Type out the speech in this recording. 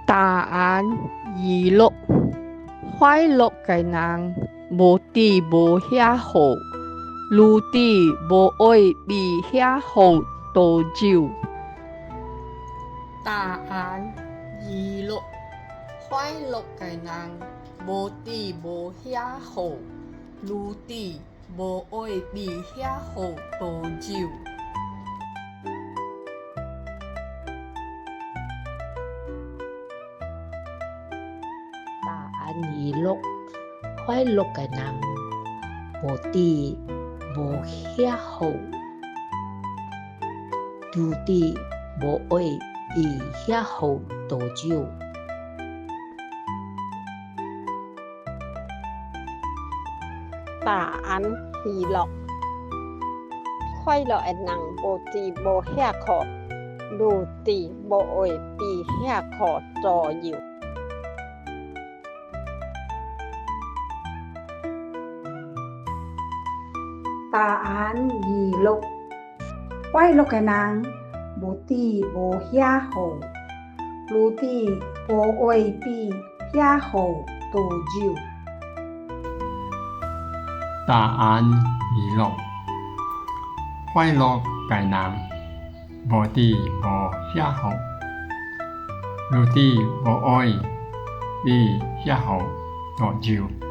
答案二六，快乐的人无滴无遐好，如滴无爱比遐好多少。答案二六，快乐的人无滴无遐好，如滴无爱比遐好多少。答案二六，快乐的人无滴无遐好，如滴无爱比遐好多少。答案二六，快乐的人无滴无遐好，如滴无爱比遐好多少。答案二六，快乐的人无滴无遐好，如滴无爱比遐好多少。答案二六，快乐的人无滴无遐好，如滴无爱比遐好多少。